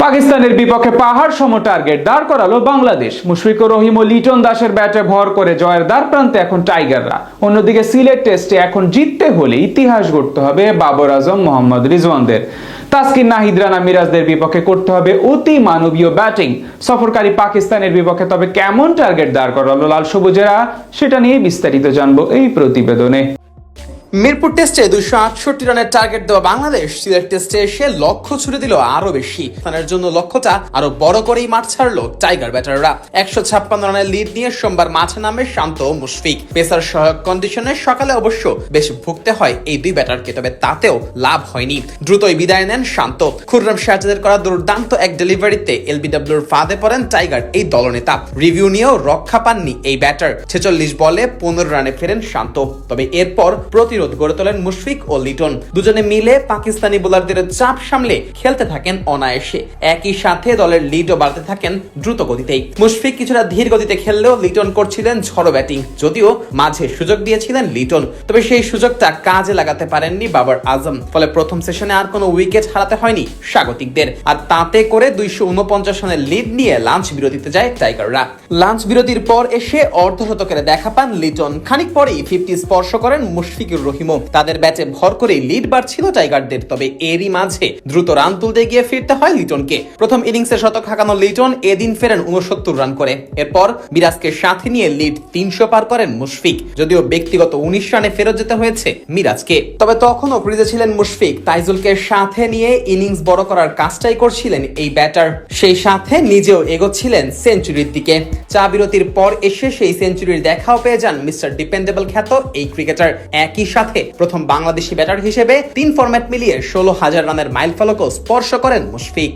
পাকিস্তানের বিপক্ষে পাহাড় সম টার্গেট দাঁড় করালো বাংলাদেশ। মুশফিকুর রহিম ও লিটন দাসের ব্যাটে ভর করে জয়ের দ্বার প্রান্তে এখন টাইগাররা। অন্যদিকে সিলেট টেস্টে এখন জিততে হলে ইতিহাস গড়তে হবে বাবর আজম, মোহাম্মদ রিজওয়ানদের। তাসকিন, নাহিদ রানা, মিরাজদের বিপক্ষে করতে হবে অতি মানবীয় ব্যাটিং। সফরকারী পাকিস্তানের বিপক্ষে তবে কেমন টার্গেট দাঁড় করালো লাল সবুজেরা, সেটা নিয়ে বিস্তারিত জানবো এই প্রতিবেদনে। মিরপুর টেস্টে 268 রানের টার্গেট দেওয়া বাংলাদেশ সিলেট টেস্টে এসে লক্ষ্য ছুড়ে দিল আরো বেশি। স্থানের জন্য লক্ষ্যটা আরো বড় করেই মাঠ ছাড়লো টাইগার ব্যাটাররা। 156 রানের লিড নিয়ে সোমবার মাঠে নামে শান্ত ও মুশফিক। পেসার সহায়ক কন্ডিশনে সকালে অবশ্য বেশ ভুগতে হয় এই দুই ব্যাটারকে, তবে তাতেও লাভ হয়নি। দ্রুতই বিদায় নেন শান্ত। খুররাম শাহজাদের করা দুর্দান্ত এক ডেলিভারিতে এলবিডব্লিউর ফাঁদে পড়েন টাইগার এই দলনেতা। রিভিউ নিয়েও রক্ষা পাননি এই ব্যাটার। 46 বলে 15 রানে ফেরেন শান্ত, তবে এরপর প্রতিরোধ গড়ে তোলেন মুশফিক ও লিটন। দুজনে মিলে পাকিস্তানি বোলারদের চাপ সামলে খেলতে থাকেন অনায়াসে। একই সাথে দলের লিডও বাড়তে থাকেন দ্রুত গতিতেই। মুশফিক কিছুটা ধীর গতিতে খেললেও লিটন করছিলেন ঝড়ো ব্যাটিং। যদিও মাঝে সুযোগ দিয়েছিলেন লিটন, তবে সেই সুযোগটা কাজে লাগাতে পারেননি বাবর আজম। ফলে প্রথম সেশনে আর কোনো উইকেট হারাতে হয়নি স্বাগতিকদের। আর তাতে করে 249 রানের লিড নিয়ে লাঞ্চ বিরতিতে যায় টাইগাররা। লাঞ্চ বিরতির পর এসে অর্ধশতকের দেখা পান লিটন। খানিক পরেই 50 স্পর্শ করেন মুশফিকুর রহিম। তাদের ব্যাটে ভর করে লিড বাড়ছিল টাইগারদের, তবে এরই মাঝে দ্রুত রান তুলতে গিয়ে ফিরতে হয় লিটনকে। প্রথম ইনিংসে শতক হাঁকানো লিটন এদিন ফেরেন 69 রান করে। এরপর মিরাজকে সাথে নিয়ে লিড 300 পার করেন মুশফিক। যদিও ব্যক্তিগত 19 রানে ফেরত যেতে হয়েছে মিরাজকে, তবে তখনও ক্রিজে ছিলেন মুশফিক। তাইজুলকে সাথে নিয়ে ইনিংস বড় করার কাজটাই করছিলেন এই ব্যাটার। সেই সাথে নিজেও এগোচ্ছিলেন সেঞ্চুরির দিকে। চা বিরতির পর এসে সেই সেঞ্চুরির দেখাও পেয়ে যান মিস্টার ডিপেন্ডেবল খ্যাত এই ক্রিকেটার। একই সাথে প্রথম বাংলাদেশি ব্যাটার হিসেবে 3 ফরম্যাট মিলিয়ে 16,000 রানের মাইলফলকও স্পর্শ করেন মুশফিক।